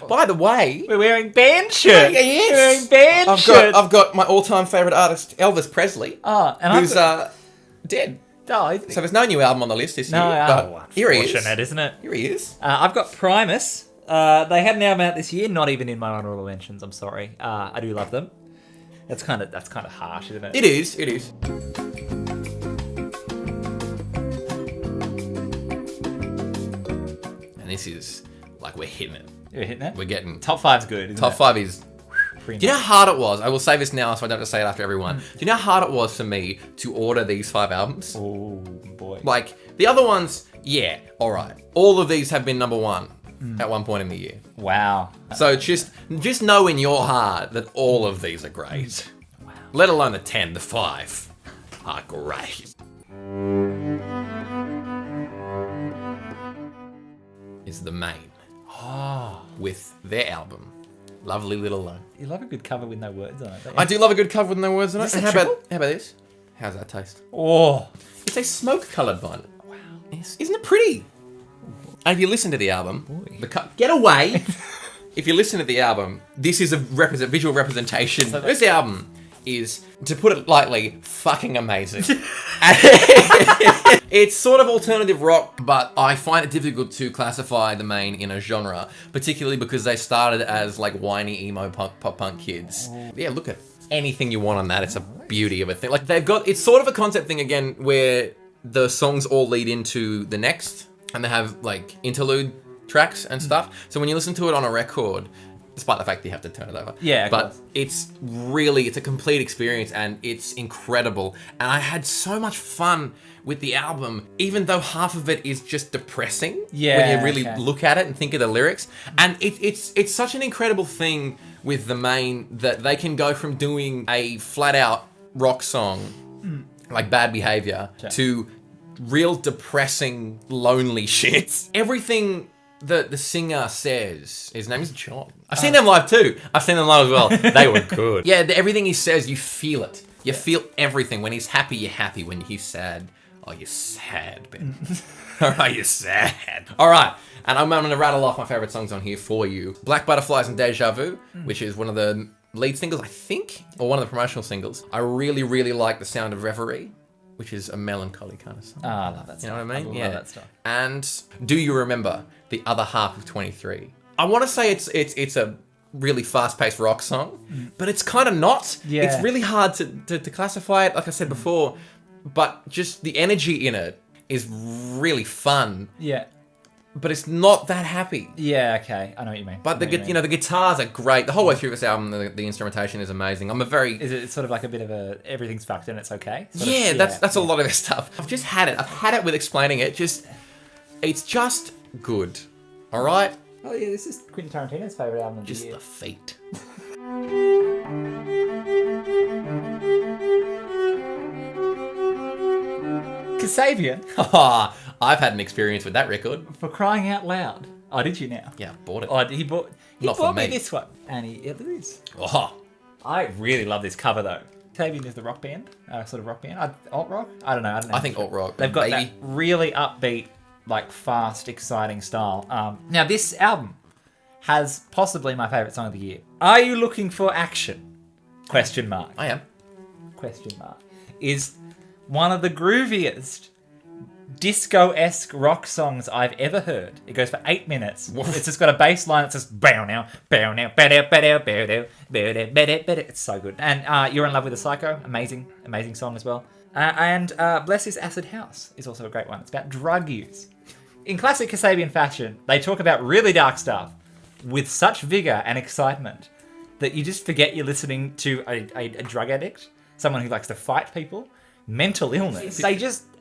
By the way, We're wearing band shirts. yes. We're wearing band shirts. I've got my all-time favourite artist, Elvis Presley, And who's dead. Oh, So there's no new album on the list this year. no, But here he is. unfortunate, isn't it? Here he is. I've got Primus. They had an album out this year, not even in my honourable mentions. I'm sorry. I do love them. That's kind of harsh, isn't it? It is. It is. And this is like we're hitting it. You're hitting it. We're getting Top 5's good. Isn't top it? 5 is. Pretty Do you know nice. how hard it was? I will say this now, so I don't have to say it after everyone. Do you know how hard it was for me to order these 5 albums? Oh boy. Like the other ones, yeah, all right. All of these have been number 1 at one point in the year. Wow. So just know in your heart that all of these are great. Wow. Let alone the 10, the 5 are great. Is the Main with their album, Lovely Little Lone. You love a good cover with no words on it, don't you? I do love a good cover with no words on it. Is this And a how triple? about this? How's that taste? Oh. It's a smoke-coloured violet. Wow. Yes. Isn't it pretty? And if you listen to the album, get away. If you listen to the album, this is a visual representation. So This album is, to put it lightly, fucking amazing. It's sort of alternative rock, but I find it difficult to classify the Main in a genre, particularly because they started as like whiny emo pop punk kids. Yeah, look at anything you want on that. It's a beauty of a thing. Like it's sort of a concept thing again, where the songs all lead into the next, and they have like interlude tracks and stuff. So when you listen to it on a record, despite the fact that you have to turn it over. Yeah, of but course. it's a complete experience and it's incredible. And I had so much fun with the album, even though half of it is just depressing. Yeah, when you really okay. look at it and think of the lyrics. And it's such an incredible thing with the Main that they can go from doing a flat out rock song like Bad Behavior to real depressing, lonely shit. Everything that the singer says, his name is John. I've seen them live too. I've seen them live as well. They were good. Yeah, everything he says, you feel it. You feel everything. When he's happy, you're happy. When he's sad, oh, you're sad, Ben. All right, you're sad. All right, and I'm going to rattle off my favourite songs on here for you. Black Butterflies and Deja Vu, which is one of the lead singles, I think, or one of the promotional singles. I really, really like The Sound of Reverie, which is a melancholy kind of song. Oh, I love that stuff. You know what I mean? love that stuff. And Do You Remember, the other half of 23? I want to say it's a really fast-paced rock song, but it's kind of not. Yeah. It's really hard to classify it, like I said before, but just the energy in it is really fun, Yeah. but it's not that happy. Yeah, okay. I know what you mean. But the guitars are great. The whole way through this album, the instrumentation is amazing. Is it sort of like a bit of a everything's fucked and it's okay? That's a lot of their stuff. I've just had it. I've had it with explaining it. It's just good. All right? Oh yeah, this is Quentin Tarantino's favourite album of the Just year. the feet. Kasabian, I've had an experience with that record. for crying out loud. Oh, did you now? Yeah, I bought it. Oh, he bought Not for bought me me. this one. And it is. Oh, I really love this cover though. Kasabian is the rock band, sort of rock band. Alt rock? I don't know. I think alt rock. They've got Baby. that really upbeat, like fast, exciting style. Now this album has possibly my favourite song of the year. Are you looking for action? Question mark. I am. Question mark. Is one of the grooviest disco-esque rock songs I've ever heard. It goes for 8 minutes. It's just got a bass line that says bow now, bow now, bow down, bow down, bow down, bow down, bow down, bow down. It's so good. And You're in Love with a Psycho, amazing song as well. And Bless This Acid House is also a great one. It's about drug use. In classic Kasabian fashion, they talk about really dark stuff with such vigour and excitement that you just forget you're listening to a drug addict, someone who likes to fight people, mental illness.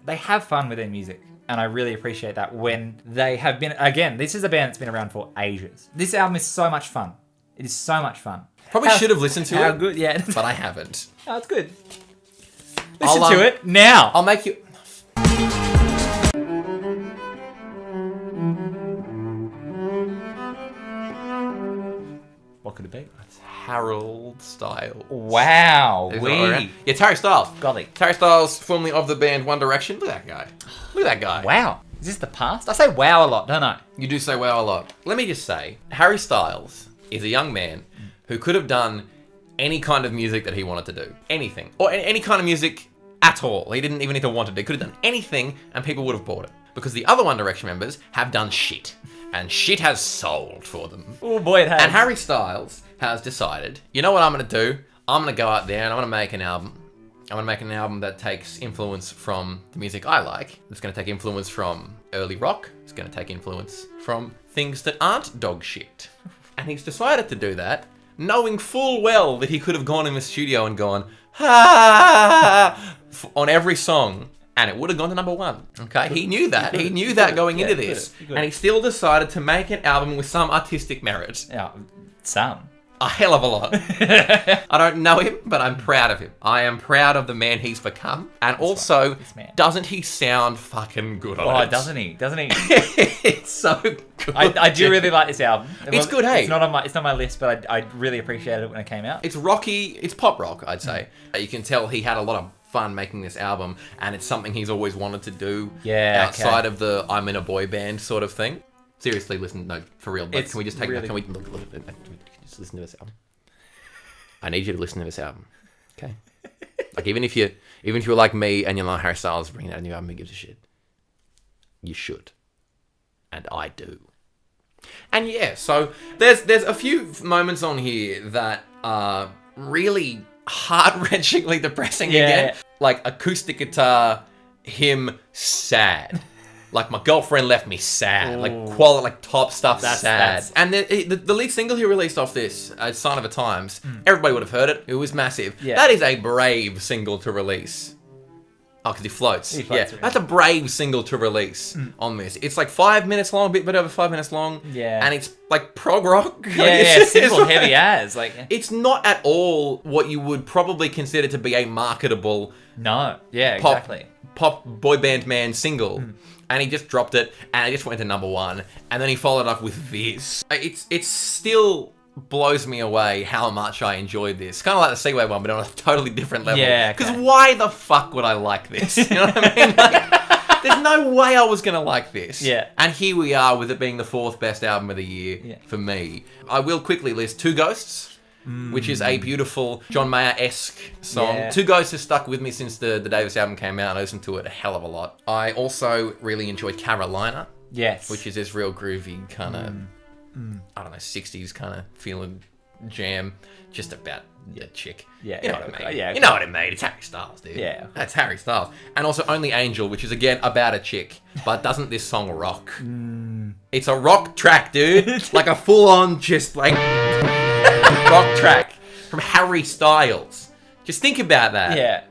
They have fun with their music, and I really appreciate that when they have been... Again, this is a band that's been around for ages. This album is so much fun. It is so much fun. Probably should have listened to it. How good, yeah. But I haven't. Oh, it's good. Listen I'll, to it now. I'll make you... What could it be? It's Harold Styles. Wow. Yeah, Terry Styles. Golly. Terry Styles, formerly of the band One Direction. Look at that guy. Look at that guy. Wow. Is this the past? I say wow a lot, don't I? You do say wow a lot. Let me just say, Harry Styles is a young man who could have done any kind of music that he wanted to do. Anything. Or any kind of music at all. He didn't even need to want to do. He could have done anything and people would have bought it. Because the other One Direction members have done shit. And shit has sold for them. Oh boy, it has. And Harry Styles has decided, you know what I'm going to do? I'm going to go out there and I'm going to make an album. I'm going to make an album that takes influence from the music I like. It's going to take influence from early rock. It's going to take influence from things that aren't dog shit. And he's decided to do that, knowing full well that he could have gone in the studio and gone, ha, on every song, and it would have gone to number one. Okay? He knew that. He knew that going into this. And he still decided to make an album with some artistic merit. Yeah, some. A hell of a lot. I don't know him, but I'm proud of him. I am proud of the man he's become. And also, doesn't he sound fucking good on it? Oh, doesn't he? Doesn't he? It's so good. I do really like this album. It's good, hey? It's not on my list, but I really appreciated it when it came out. It's rocky. It's pop rock, I'd say. You can tell he had a lot of fun making this album, and it's something he's always wanted to do outside of the I'm in a boy band sort of thing. Seriously, listen, no, for real. Can we just take that? Can we look just listen to this album? I need you to listen to this album, okay? Like even if you're like me and you're like Harry Styles bringing out a new album, who gives a shit? You should, and I do. And yeah, so there's a few moments on here that are really heart-wrenchingly depressing again. Like acoustic guitar, him sad. Like, my girlfriend left me sad. Like, quality, like, top stuff sad. And the lead single he released off this, Sign of the Times, everybody would have heard it. It was massive. Yeah. That is a brave single to release. Oh, because he floats. That's a brave single to release on this. It's like 5 minutes long, a bit over 5 minutes long. Yeah. And it's like prog rock. Simple, heavy as. Like, it's not at all what you would probably consider to be a marketable pop boy band man single. And he just dropped it, and it just went to number one. And then he followed up with this. It still blows me away how much I enjoyed this. Kind of like the Seaway one, but on a totally different level. Yeah. Because why the fuck would I like this? You know what I mean? Like, there's no way I was going to like this. Yeah. And here we are with it being the fourth best album of the year for me. I will quickly list Two Ghosts. Which is a beautiful John Mayer-esque song. Yeah. Two Ghosts has stuck with me since the day this album came out. I listened to it a hell of a lot. I also really enjoyed Carolina. Yes. Which is this real groovy kind of, I don't know, 60s kind of feeling jam. Just about a chick. Yeah. You know what I mean? Yeah. You know what I mean? It's Harry Styles, dude. Yeah. That's Harry Styles. And also Only Angel, which is, again, about a chick. But doesn't this song rock? It's a rock track, dude. Like a full-on, just like... rock track from Harry Styles. Just think about that. Yeah.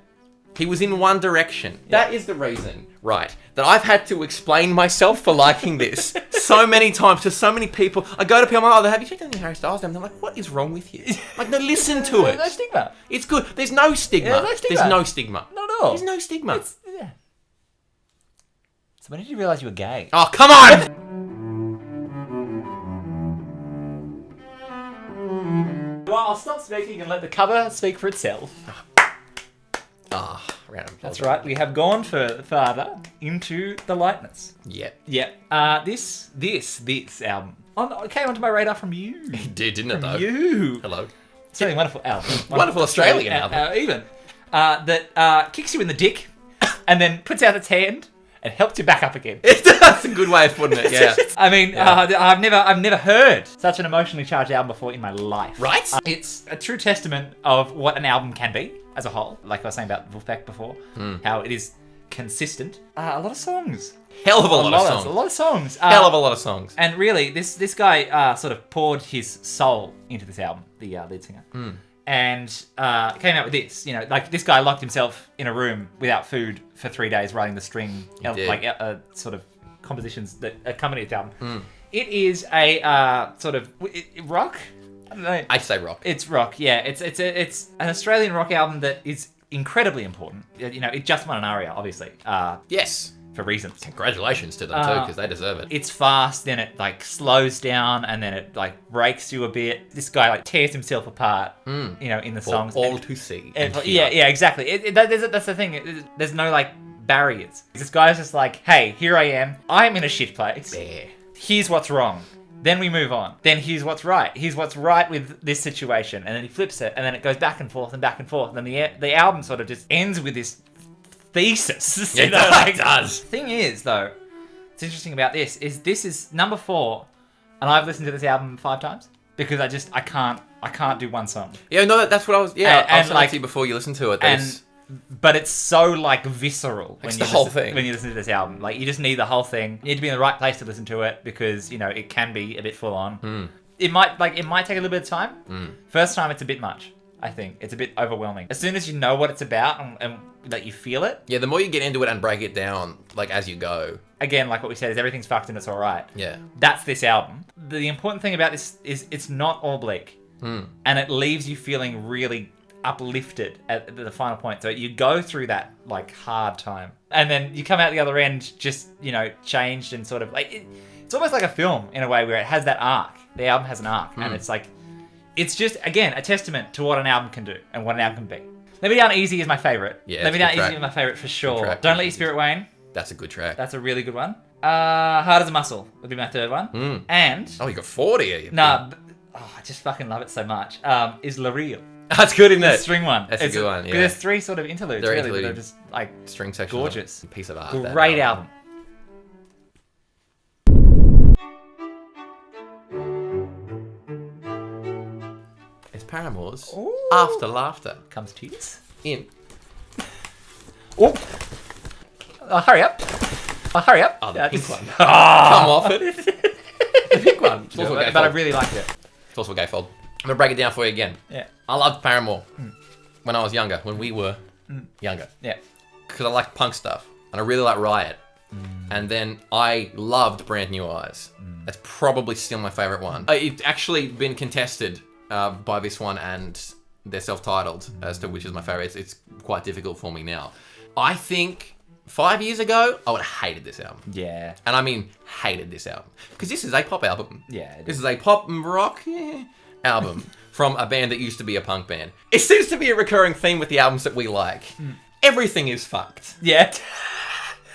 He was in One Direction. Yeah. That is the reason, right, that I've had to explain myself for liking this so many times to so many people. I go to people, I'm like, have you checked out the Harry Styles album? They're like, what is wrong with you? Like, no, listen to it. There's no stigma. It's good. There's no stigma. Yeah, there's no stigma. There's no stigma. Not at all. There's no stigma. So when did you realise you were gay? Oh, come on! Well, I'll stop speaking and let the cover speak for itself. Round of applause. That's right. We have gone further into the lightness. Yep. This album came onto my radar from you. It did, didn't it, though? You. Hello. It's a really wonderful album. Wonderful Australian album. That kicks you in the dick and then puts out its hand and helps you back up again. That's a good way of putting it, yeah. I mean, I've never heard such an emotionally charged album before in my life. Right? It's a true testament of what an album can be as a whole. Like I was saying about Wolfpack before, how it is consistent. A lot of songs. Hell of a lot of songs. A lot of songs. Hell of a lot of songs. And really, this guy sort of poured his soul into this album, the lead singer. And came out with this. You know, like this guy locked himself in a room without food for 3 days, writing the string, sort of compositions that accompany the album. It is a sort of rock. I don't know. I'd say rock. It's rock. Yeah. It's an Australian rock album that is incredibly important. You know, it just won an ARIA, obviously. Yes. For reasons. Congratulations to them too, because they deserve it. It's fast, then it like slows down, and then it like breaks you a bit. This guy like tears himself apart, you know, in the songs. All to see. Yeah, exactly. That's the thing. There's no like barriers. This guy's just like, hey, here I am. I'm in a shit place. Yeah. Here's what's wrong. Then we move on. Then here's what's right. Here's what's right with this situation. And then he flips it. And then it goes back and forth and back and forth. And then the album sort of just ends with this thesis. Yeah, it does. Thing is, though, what's interesting about this is number 4. And I've listened to this album 5 times. Because I can't do one song. Yeah, no, that's what I was... Yeah, I was saying like, to you before you listened to it. But it's so, like, visceral when you listen to this album. Like, you just need the whole thing. You need to be in the right place to listen to it because, you know, it can be a bit full on. It might take a little bit of time. First time, it's a bit much, I think. It's a bit overwhelming. As soon as you know what it's about and that you feel it. Yeah, the more you get into it and break it down, like, as you go. Again, like what we said, is everything's fucked and it's all right. Yeah. That's this album. The important thing about this is it's not all bleak. And it leaves you feeling really uplifted at the final point. So you go through that, like, hard time. And then you come out the other end just, you know, changed and sort of, like, it's almost like a film in a way where it has that arc. The album has an arc. And it's like, it's just, again, a testament to what an album can do and what an album can be. Let Me Down Easy is my favourite. Yeah, Let Me Down Easy is my favourite for sure. Don't Let Your Spirit Wane. That's a good track. That's a really good one. Hard as a Muscle would be my third one. And... Oh, you got 40 here. Nah, I just fucking love it so much. Is La Real. That's good, isn't it? The string one. That's a good one, yeah. There's 3 sort of interludes, They're really, that are just, like, string section. gorgeous. Piece of art. Great album. It's Paramore's After Laughter. Comes tears. In. Oh, hurry up. Hurry up. Oh, the pink one. Oh. Come off it. The pink one. It's also but I really liked it. It's also a gatefold. I'm going to break it down for you again. Yeah. I loved Paramore when I was younger, when we were younger. Yeah. Because I liked punk stuff, and I really liked Riot. And then I loved Brand New Eyes. That's probably still my favourite one. It's actually been contested by this one, and they're self-titled as to which is my favourite. It's quite difficult for me now. I think 5 years ago, I would have hated this album. Yeah. And I mean, hated this album. Because this is a pop album. Yeah. This is a pop and rock album from a band that used to be a punk band. It seems to be a recurring theme with the albums that we like. Everything is fucked. Yeah.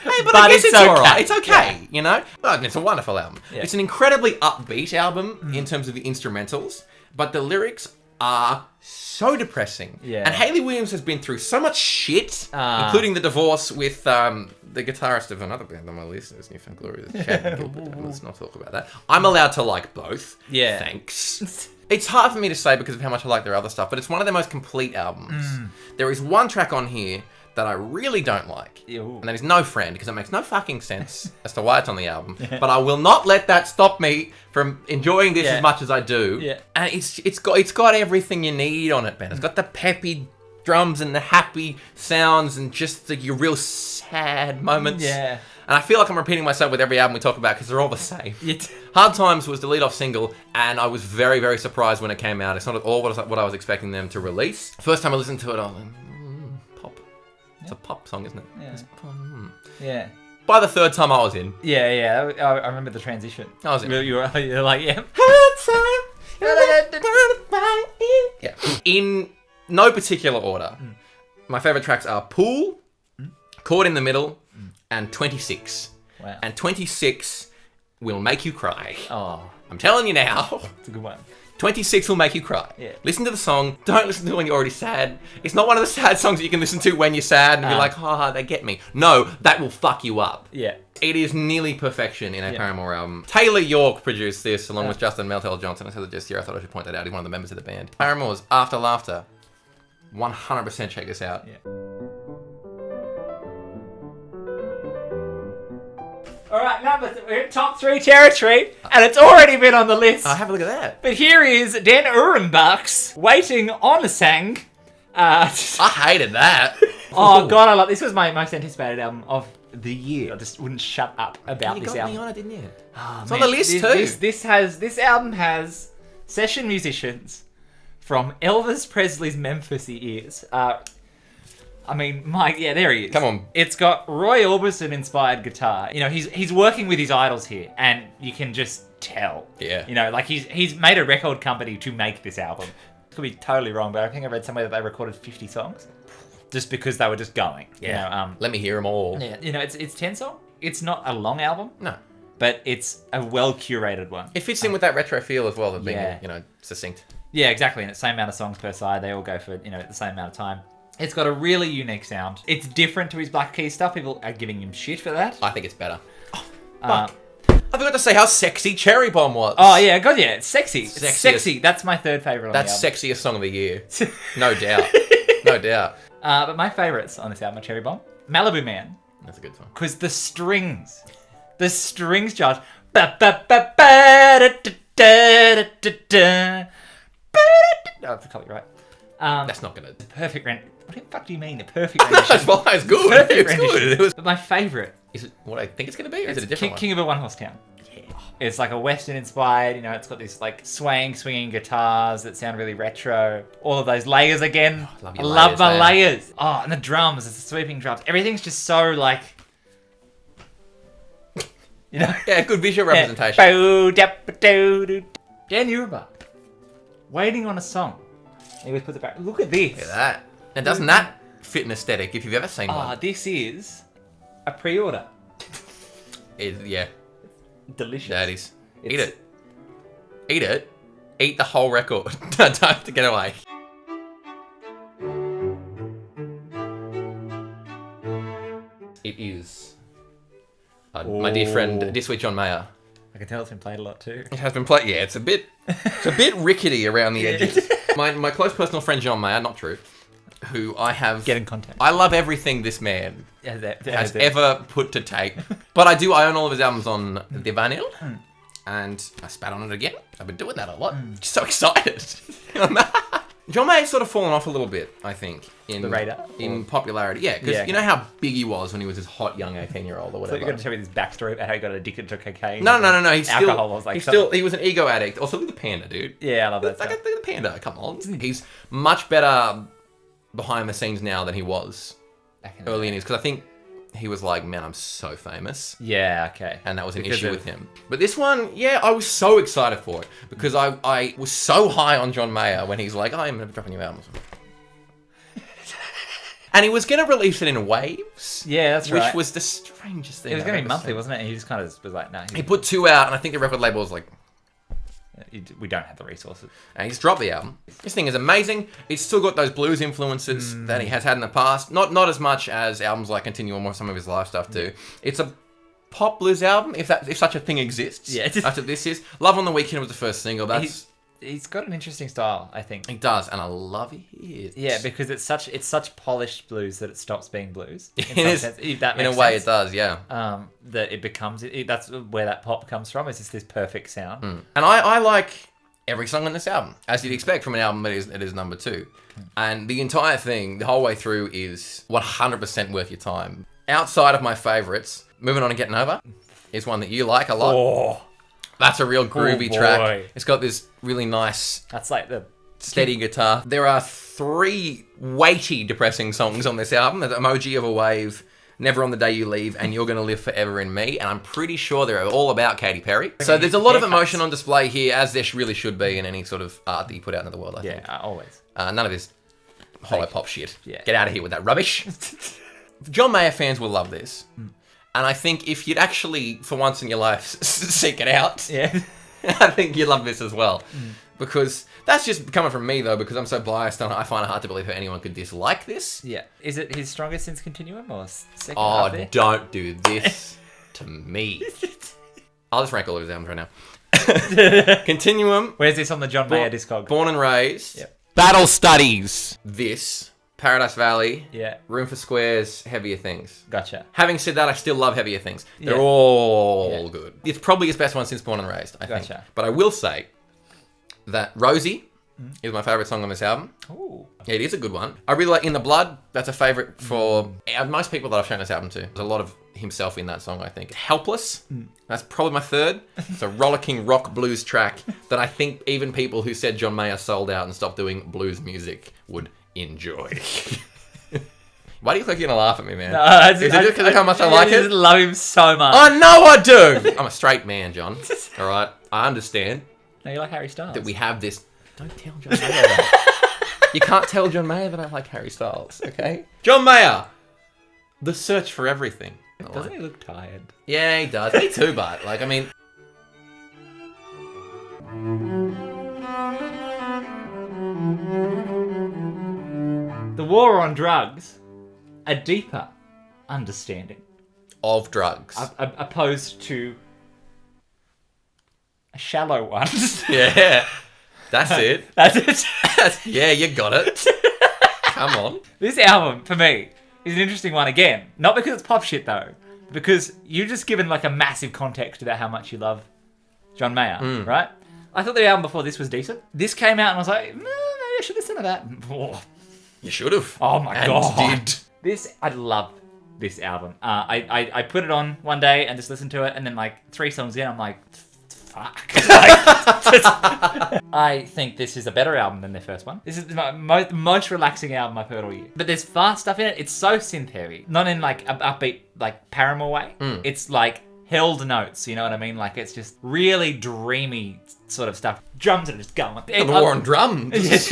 Hey, but I guess it's okay. alright. It's okay, you know? Well, it's a wonderful album. Yeah. It's an incredibly upbeat album in terms of the instrumentals, but the lyrics are so depressing. Yeah. And Hayley Williams has been through so much shit, including the divorce with the guitarist of another band on my list, is Newfound Glory. Let's not talk about that. I'm allowed to like both. Yeah. Thanks. It's hard for me to say because of how much I like their other stuff, but it's one of their most complete albums. There is one track on here that I really don't like. Ew. And that is No Friend, because it makes no fucking sense as to why it's on the album. But I will not let that stop me from enjoying this as much as I do. Yeah. And it's got everything you need on it, Ben. It's got the peppy drums and the happy sounds and just your real sad moments. Yeah. And I feel like I'm repeating myself with every album we talk about because they're all the same. Hard Times was the lead-off single, and I was very, very surprised when it came out. It's not at all what I was expecting them to release. First time I listened to it, I was like, pop. It's a pop song, isn't it? Yeah. Yeah. By the third time I was in. Yeah. I remember the transition. I was in. You're like, yeah. Yeah. In no particular order, my favourite tracks are Pool, Caught in the Middle, and 26. Wow. And 26 will make you cry. Oh, I'm telling you now. it's a good one. 26 will make you cry. Yeah. Listen to the song. Don't listen to it when you're already sad. It's not one of the sad songs that you can listen to when you're sad and be like, oh, they get me. No, that will fuck you up. Yeah. It is nearly perfection in a Paramore album. Taylor York produced this along with Justin Meltel Johnson. I said it just here. I thought I should point that out. He's one of the members of the band. Paramore's After Laughter. 100% check this out. Yeah. All right, we're in top 3 territory, and it's already been on the list. Have a look at that. But here is Dan Uhrenbach's Waiting on a Sang. I hated that. Oh, God, I love this. Was my most anticipated album of the year. I just wouldn't shut up about this album. You got me on it, didn't you? Oh, it's on the list, too. This album has session musicians from Elvis Presley's Memphis years. I mean, Mike, there he is. Come on. It's got Roy Orbison-inspired guitar. You know, he's working with his idols here, and you can just tell. Yeah. You know, like he's made a record company to make this album. Could be totally wrong, but I think I read somewhere that they recorded 50 songs. just because they were just going. Yeah. You know, Let me hear them all. yeah. You know, it's 10 songs. It's not a long album. No. But it's a well curated one. It fits in with that retro feel as well of being, Yeah. you know, succinct. Yeah, exactly. And it's the same amount of songs per side. They all go for, you know, the same amount of time. It's got a really unique sound. It's different to his Black Keys stuff. People are giving him shit for that. I think it's better. Uh, I forgot to say how sexy Cherry Bomb was. oh, yeah. God, yeah. It's sexy. It's Sexiest. sexy. That's my third favourite on That's the album. sexiest song of the year. No doubt. No doubt. But my favourites on this album are Cherry Bomb, Malibu Man, That's a good song. because the strings, Josh. Oh, that's probably right. That's not gonna. Perfect rent. What the fuck do you mean? The perfect That's rendition. why it's good. Perfect It's good. rendition. It was. But my favourite, Is it what I think it's gonna be, or is it a King, different one? King of a One Horse Town. Yeah. It's like a Western inspired, you know, it's got these like swinging guitars that sound really retro. All of those layers again. love I your love layers, my man. layers. Oh, and the drums, it's the sweeping drums. Everything's just so like, you know. Yeah, good visual representation. Dan Urubach, waiting on a song. He always puts it back. Look at this. Look at that. Now, doesn't that fit an aesthetic if you've ever seen one? This is a pre-order. Yeah, Delicious. that is. Eat It's- it. Eat it. Eat the whole record. Don't have to get away. It is. My dear friend, Oh. Dear Sweet John Mayer. I can tell it's been played a lot too. It has been played. Yeah, it's a bit rickety around the edges. My close personal friend John Mayer, not true, who I have. Get in contact. I love everything this man Has has ever put to tape. But I own all of his albums on the vinyl. And I spat on it again. I've been doing that a lot. Just so excited. John Mayer's sort of fallen off a little bit, I think. In The radar? In popularity. Yeah, because Yeah, you know how big he was when he was this hot young 18-year-old or So whatever. you're going to tell me this backstory about how he got addicted to cocaine? No. He's alcohol still, was like he was an ego addict. Also, look at the panda, dude. Yeah, I love that It's like stuff. the panda. Come on. He's much better behind the scenes now than he was Back in the early day. in his. Because I think he was like, man, I'm so famous. Yeah, okay. And that was an Because issue of- with him. But this one, yeah, I was so excited for it. Because I was so high on John Mayer when he's like, oh, I'm going to drop a new album. And he was going to release it in waves. Yeah, that's Which right. was the strangest thing It was I've going to ever be monthly, seen. wasn't it? And he just kind of was like, no, He put 2 out, and I think the record label was like, we don't have the resources. and he just dropped the album. This thing is amazing. It's still got those blues influences that he has had in the past. Not as much as albums like Continuum or some of his live stuff do. It's a pop blues album, if such a thing exists. Yeah. That's what this is. Love on the Weekend was the first single. He's got an interesting style, I think. He does, and I love it. Yeah, because it's such polished blues that it stops being blues. In It some is. sense, if that In a makes way, sense. it does, yeah. That it becomes that's where that pop comes from. It's just this perfect sound. And I like every song on this album, as you'd expect from an album that is number 2. And the entire thing, the whole way through, is 100% worth your time. Outside of my favourites, Moving On and Getting Over is one that you like a lot. Oh, That's a real groovy boy. track. It's got this really nice, that's like the steady guitar. There are 3 weighty, depressing songs on this album. There's Emoji of a Wave, Never on the Day You Leave, and You're Gonna Live Forever in Me. And I'm pretty sure they're all about Katy Perry. So there's a lot of emotion on display here, as there really should be in any sort of art that you put out into the world, I think. always. None of this hollow pop shit. Yeah. Get out of here with that rubbish. John Mayer fans will love this. And I think if you'd actually, for once in your life, seek it out, Yeah. I think you'd love this as well. Because that's just coming from me, though, because I'm so biased and I find it hard to believe how anyone could dislike this. Yeah. Is it his strongest since Continuum or second Oh, half there? don't do this to me. I'll just rank all of his albums right now. Continuum, Where's this on the John Mayer discography? Born and Raised, Yep. Battle Studies, this, Paradise Valley, Yeah. Room for Squares, Heavier Things. Gotcha. Having said that, I still love Heavier Things. They're Yeah. all Yeah. good. It's probably his best one since Born and Raised, I think. Gotcha. But I will say that Rosie is my favourite song on this album. Ooh. It is a good one. I really like In the Blood. That's a favourite for most people that I've shown this album to. There's a lot of himself in that song, I think. Helpless. That's probably my third. It's a rollicking rock blues track that I think even people who said John Mayer sold out and stopped doing blues music would enjoy. Why do you think you're going to laugh at me, man? Is it just because of how much I like just it? love him so much. I know I do! I'm a straight man, John. All right? I understand No, you like Harry Styles. that we have this... Don't tell John Mayer that. You can't tell John Mayer that I like Harry Styles, okay? John Mayer! The search for everything. Doesn't he look tired? Yeah, he does. Me too, but, like, I mean... The war on drugs, a deeper understanding Of drugs. opposed to a shallow one. Yeah. That's it. That's it. Yeah, you got it. Come on. This album, for me, is an interesting one again. Not because it's pop shit, though. Because you've just given, like, a massive context about how much you love John Mayer, right? I thought the album before this was decent. This came out and I was like, maybe I should listen to that. Oh, You should have. oh my god. Did. I love this album. I put it on one day and just listened to it, and then, like, 3 songs in, I'm like, fuck. I think this is a better album than their first one. This is the most relaxing album I've heard all year. But there's fast stuff in it. It's so synth heavy. Not in, like, an upbeat, like, Paramore way. It's, like, held notes, you know what I mean? Like, it's just really dreamy sort of stuff. Drums are just going. The war on drums.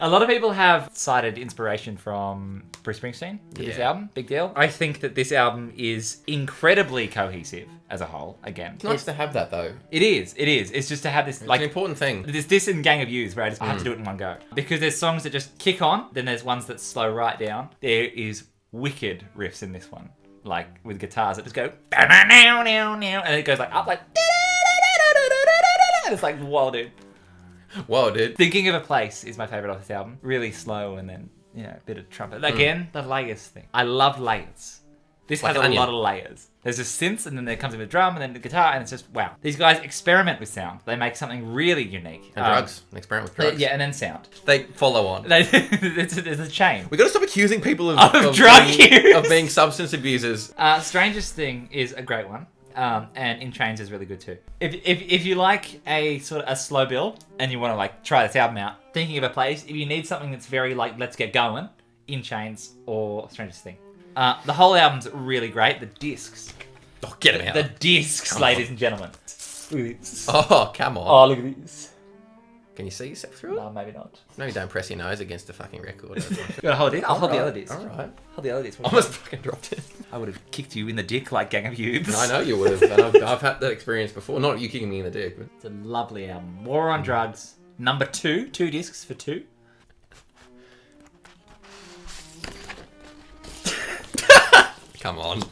A lot of people have cited inspiration from Bruce Springsteen with this album. Big deal. I think that this album is incredibly cohesive as a whole. Again, It's nice to have that, though. it is. It's just to have this, It's like, an important thing. there's this in Gang of Youths where I just have to do it in one go. Because there's songs that just kick on, then there's ones that slow right down. There is wicked riffs in this one. Like, with guitars that just go, and it goes, like, up, like, and it's like, whoa, dude. Whoa, dude. Thinking of a Place is my favorite of this album. Really slow, and then, you know, a bit of trumpet. Again, the layers thing. I love layers. This Like has an a lot onion. of layers. There's just synths, and then there comes in the drum, and then the guitar, and it's just, wow. These guys experiment with sound. They make something really unique. And drugs. An experiment with drugs. Yeah, and then sound. They follow on. There's a chain. We got to stop accusing people of drug use. of being substance abusers. Strangest Thing is a great one. And In Chains is really good too. If you like a sort of a slow build and you want to, like, try this album out, Thinking of a Place, if you need something that's very, like, let's get going, In Chains or Strangest Thing. The whole album's really great. The discs. Oh, get him out. The discs, ladies and gentlemen. Look at this. Oh, come on. Oh, look at this. Can you see yourself through it? No, maybe not. No, you don't press your nose against the fucking record. Gotta hold it. I'll hold the other disc. Alright. Hold the other disc. I almost fucking dropped it. I would have kicked you in the dick like Gang of Youths. I know you would have, and I've had that experience before. Not you kicking me in the dick, but... It's a lovely album. War on Drugs. Number 2. 2 discs for 2. Come on.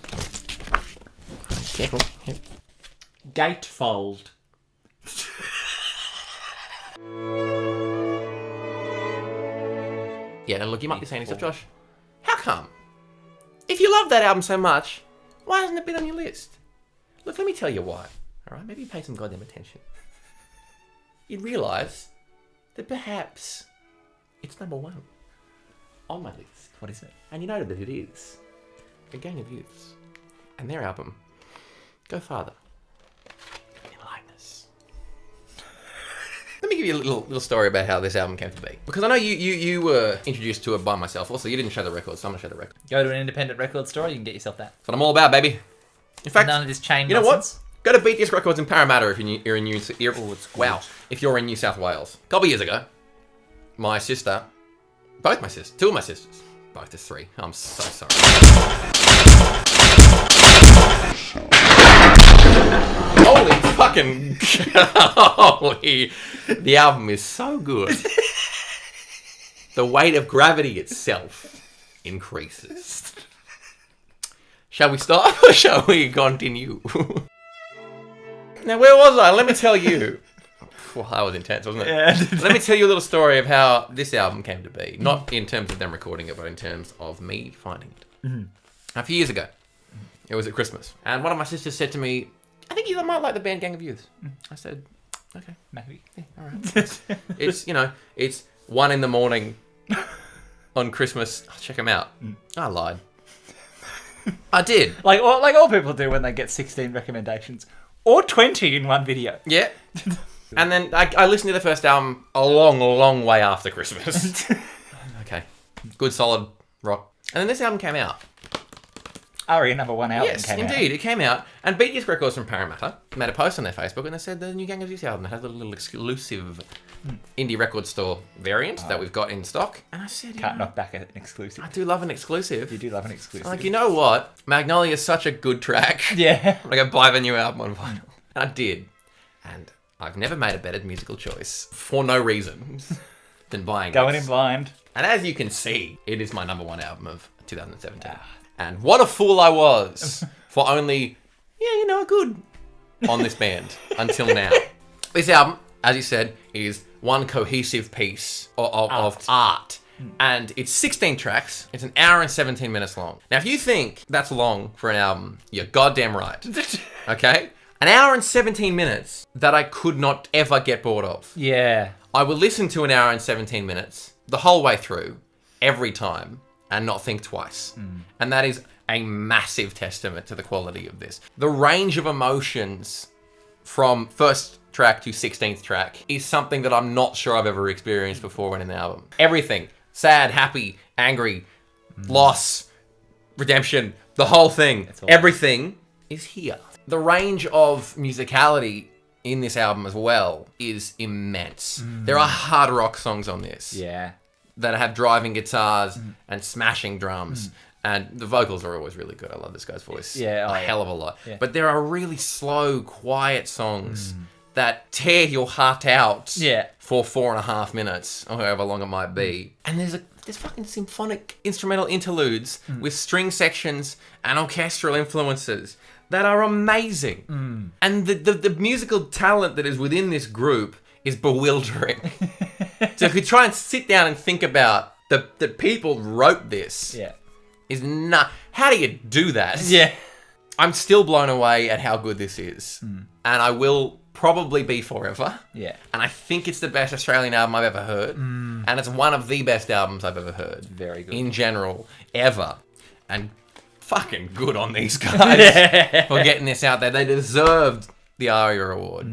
Gatefold. Yeah, now look, you might be saying to yourself, Josh, how come? If you love that album so much, why hasn't it been on your list? Look, let me tell you why. Alright, maybe you pay some goddamn attention. You'd realise that perhaps it's number 1 on my list. What is it? And you know that it is A Gang of Youths and their album, Go Farther in Lightness. Let me give you a little story about how this album came to be. Because I know you were introduced to it by myself. Also, you didn't show the record, so I'm going to show the record. Go to an independent record store, you can get yourself that. That's what I'm all about, baby. In fact, None of this chain you know what? nonsense. Go to Beat Disc Records in Parramatta if you're in New if you're in New South Wales. A couple years ago, my sister, both my sisters, 2 of my sisters, both there's 3. I'm so sorry. Holy fucking holy! The album is so good. The weight of gravity itself increases. Shall we stop or shall we continue? Now, where was I? Let me tell you. Well, that was intense, wasn't it? Yeah. Let me tell you a little story of how this album came to be. Not in terms of them recording it, but in terms of me finding it. Mm-hmm. A few years ago, it was at Christmas, and one of my sisters said to me, I think you might like the band Gang of Youths. I said, okay. Maybe. Yeah, all right. It's 1 a.m. on Christmas. I'll check them out. I lied. I did. Like all people do when they get 16 recommendations. Or 20 in one video. Yeah. And then I listened to the first album a long way after Christmas. Okay. Good, solid rock. And then this album came out. Ari, number 1 album Yes, came out. indeed. It came out. And Beat Disc Records from Parramatta made a post on their Facebook and they said the new Gang of Youths album had a little exclusive indie record store variant that we've got in stock. And I said, Can't knock back an exclusive. I do love an exclusive. You do love an exclusive. Like, you know what? Magnolia is such a good track. Yeah. I'm going to buy the new album on vinyl. And I did. And I've never made a better musical choice for no reason than buying Going this. in blind. And as you can see, it is my number one album of 2017. And what a fool I was for only, good on this band until now. This album, as you said, is one cohesive piece of art. And it's 16 tracks. It's an hour and 17 minutes long. Now, if you think that's long for an album, you're goddamn right. Okay? An hour and 17 minutes that I could not ever get bored of. Yeah. I will listen to an hour and 17 minutes the whole way through, every time, and not think twice. And that is a massive testament to the quality of this. The range of emotions from first track to 16th track is something that I'm not sure I've ever experienced before in an album. Everything. Sad, happy, angry, loss, redemption, the whole thing. Everything is here. The range of musicality in this album as well is immense. There are hard rock songs on this. Yeah. That have driving guitars and smashing drums. And the vocals are always really good. I love this guy's voice. Yeah. Hell of a lot. Yeah. But there are really slow, quiet songs that tear your heart out for 4.5 minutes, or however long it might be. And there's fucking symphonic instrumental interludes with string sections and orchestral influences that are amazing. And the musical talent that is within this group is bewildering. So if you try and sit down and think about the people wrote this, is not. How do you do that? Yeah. I'm still blown away at how good this is, and I will probably be forever. Yeah. And I think it's the best Australian album I've ever heard, and it's one of the best albums I've ever heard. Very good. In general, ever. And fucking good on these guys for getting this out there. They deserved the ARIA Award.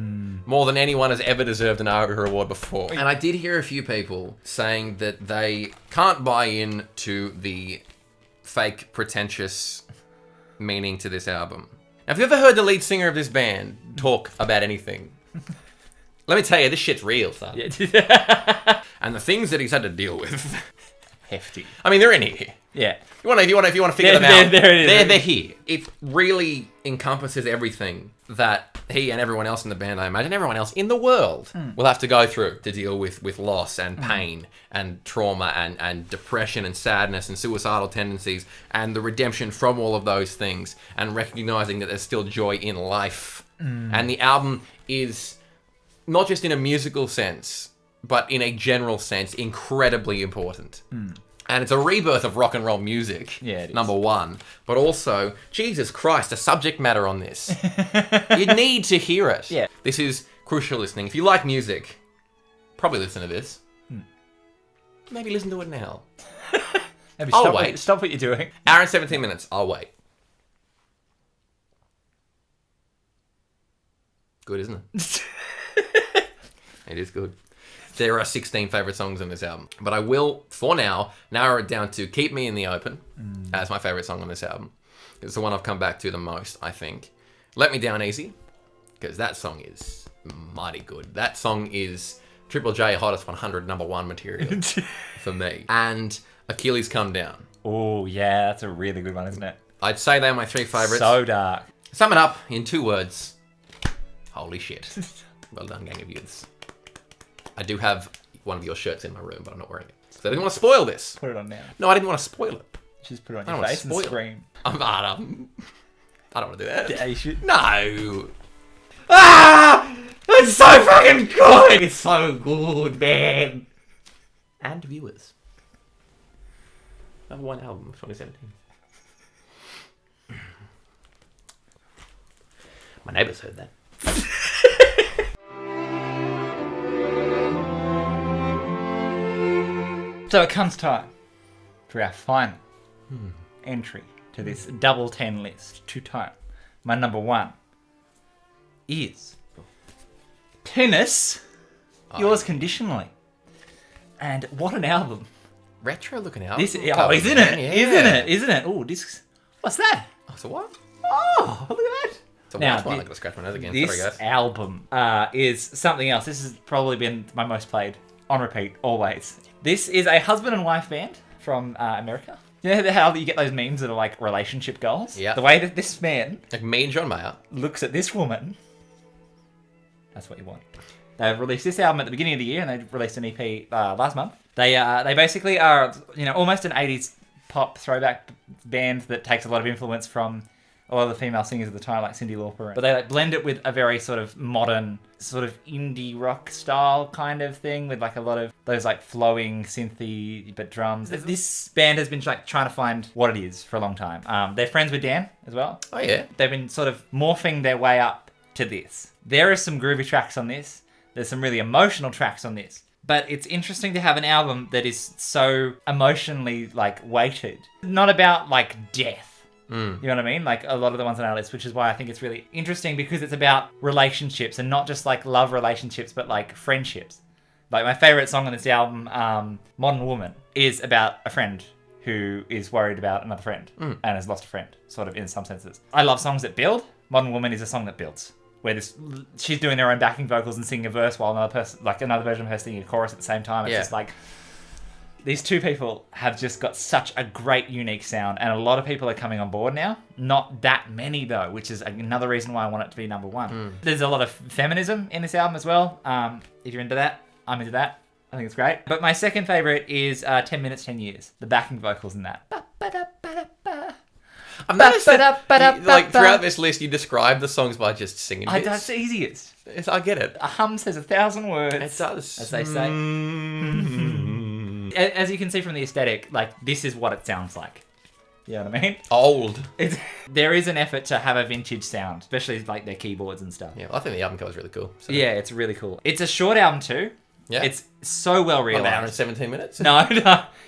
More than anyone has ever deserved an ARIA Award before. And I did hear a few people saying that they can't buy in to the fake, pretentious meaning to this album. Now, have you ever heard the lead singer of this band talk about anything? Let me tell you, this shit's real, son. And the things that he's had to deal with. Hefty. I mean, they're in here. Yeah. If you want to figure them out, they're here. It really encompasses everything that he and everyone else in the band, I imagine everyone else in the world, will have to go through to deal with loss and pain and trauma and depression and sadness and suicidal tendencies and the redemption from all of those things and recognizing that there's still joy in life. And the album is, not just in a musical sense, but in a general sense, incredibly important. And it's a rebirth of rock and roll music, number one. But also, Jesus Christ, the subject matter on this. You need to hear it. Yeah. This is crucial listening. If you like music, probably listen to this. Maybe listen to it now. Maybe I'll wait. Stop what you're doing. Hour and 17 minutes. I'll wait. Good, isn't it? It is good. There are 16 favourite songs on this album. But I will, for now, narrow it down to Keep Me in the Open as my favourite song on this album. It's the one I've come back to the most, I think. Let Me Down Easy, because that song is mighty good. That song is Triple J Hottest 100 number one material for me. And Achilles Come Down. Oh, yeah, that's a really good one, isn't it? I'd say they're my three favourites. So dark. Sum it up in 2 words. Holy shit. Well done, gang of youths. I do have one of your shirts in my room, but I'm not wearing it. So I didn't want to spoil this. Put it on now. No, I didn't want to spoil it. Just put it on I don't your wanna face and spoil it. scream. I don't want to do that. Yeah, you should. No. Ah! It's so fucking good! It's so good, man. And viewers. Number one album of 2017. My neighbours heard that. So it comes time for our final entry to this double 10 list. 2 time. My number 1 is Tennis, Yours Conditionally. And what an album. Retro looking album. Isn't it? Isn't it? Oh, this. What's that? Oh, so what? Oh, look at that. It's a Now, white one. I'm going to scratch my nose again. This Sorry, guys. album is something else. This has probably been my most played on repeat, always. This is a husband and wife band from America. You know how you get those memes that are like relationship goals? Yeah. The way that this man Like me and John Mayer. looks at this woman, that's what you want. They've released this album at the beginning of the year, and they released an EP last month. They basically are, almost an 80s pop throwback band that takes a lot of influence from a lot of the female singers of the time, like Cyndi Lauper. But they blend it with a very sort of modern, sort of indie rock style kind of thing, with like a lot of those like flowing synthy but drums. This band has been like trying to find what it is for a long time. They're friends with Dan as well. Oh, yeah. They've been sort of morphing their way up to this. There are some groovy tracks on this. There's some really emotional tracks on this. But it's interesting to have an album that is so emotionally like weighted. Not about like death. You know what I mean? Like a lot of the ones on our list, which is why I think it's really interesting, because it's about relationships, and not just like love relationships, but like friendships. Like my favorite song on this album, Modern Woman, is about a friend who is worried about another friend and has lost a friend, sort of in some senses. I love songs that build. Modern Woman is a song that builds, where she's doing her own backing vocals and singing a verse while another version of her singing a chorus at the same time. It's just like, these two people have just got such a great, unique sound, and a lot of people are coming on board now. Not that many, though, which is another reason why I want it to be number one. There's a lot of feminism in this album as well. If you're into that, I'm into that. I think it's great. But my second favourite is 10 Minutes, 10 Years. The backing vocals in that. I've noticed that, like, throughout this list, you describe the songs by just singing bits. That's the easiest. I get it. A hum says 1,000 words. It does. As they say. As you can see from the aesthetic, like, this is what it sounds like. You know what I mean? Old. There is an effort to have a vintage sound, especially like their keyboards and stuff. Yeah, well, I think the album cover is really cool. So. Yeah, it's really cool. It's a short album too. Yeah. It's so well realized. An hour and 17 minutes? No.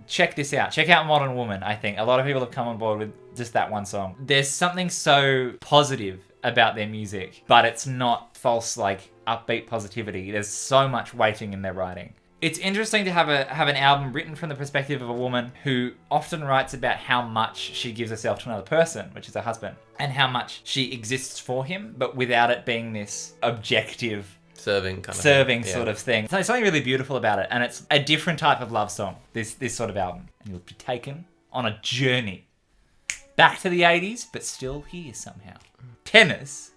Check this out. Check out Modern Woman, I think. A lot of people have come on board with just that one song. There's something so positive about their music, but it's not false, like, upbeat positivity. There's so much weighting in their writing. It's interesting to have an album written from the perspective of a woman who often writes about how much she gives herself to another person, which is her husband, and how much she exists for him, but without it being this objective serving sort of thing. So there's something really beautiful about it, and it's a different type of love song, this sort of album. And you'll be taken on a journey back to the 80s, but still here somehow. Tennis,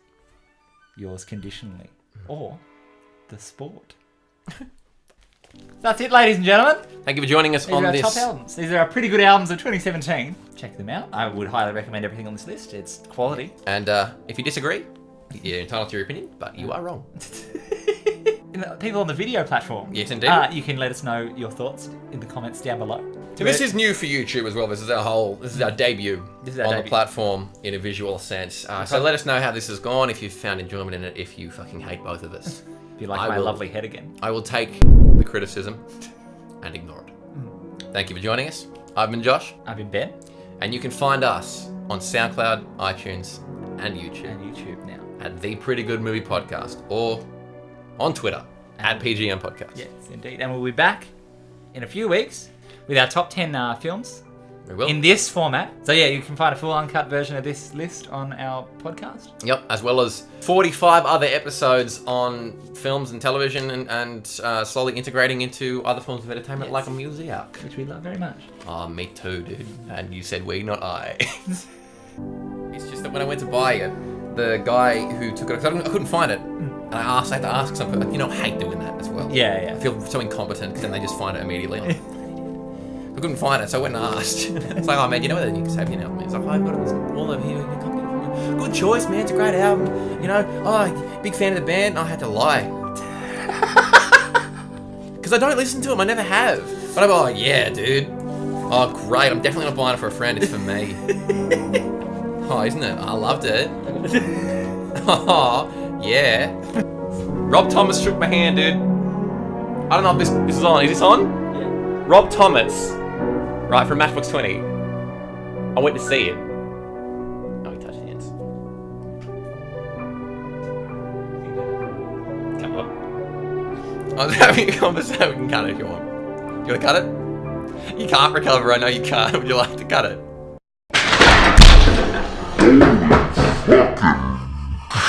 Yours Conditionally, or The Sport. That's it, ladies and gentlemen. Thank you for joining us on this. These are our top albums. These are our pretty good albums of 2017. Check them out. I would highly recommend everything on this list. It's quality. And if you disagree, you're entitled to your opinion, but you are wrong. People on the video platform. Yes, indeed. You can let us know your thoughts in the comments down below. So this is new for YouTube as well. This is our debut on the platform in a visual sense. So let us know how this has gone, if you've found enjoyment in it, if you fucking hate both of us. If you like my lovely head again. I will take the criticism and ignore it. Thank you for joining us. I've been Josh. I've been Ben. And you can find us on SoundCloud, iTunes, and YouTube. And YouTube now. At The Pretty Good Movie Podcast, or on Twitter at PGM Podcast. Yes, indeed. And we'll be back in a few weeks with our top 10 films. We will. In this format. So yeah, you can find a full uncut version of this list on our podcast. Yep, as well as 45 other episodes on films and television, and slowly integrating into other forms of entertainment, like a music. Which we love very much. Oh, me too, dude. And you said we, not I. It's just that when I went to buy it, the guy who took it, I couldn't find it. And I had to ask some people. I hate doing that as well. Yeah. I feel so incompetent because then they just find it immediately. I couldn't find it, so I went and asked. It's like, oh man, you know where you can save your album? It's like, oh, I've got it all over here. Good choice, man. It's a great album. You know, oh, big fan of the band. I had to lie. Because I don't listen to them. I never have. But I'm like, oh, yeah, dude. Oh, great. I'm definitely not buying it for a friend. It's for me. Oh, isn't it? I loved it. Oh, yeah. Rob Thomas shook my hand, dude. I don't know if this is on. Is this on? Yeah. Rob Thomas. Right, from Matchbox 20. I went to see it. Oh, he touched hands. Come on. I was having a conversation. We can cut it if you want. You want to cut it? You can't recover. I know you can't. Would you like to cut it? Holy fucking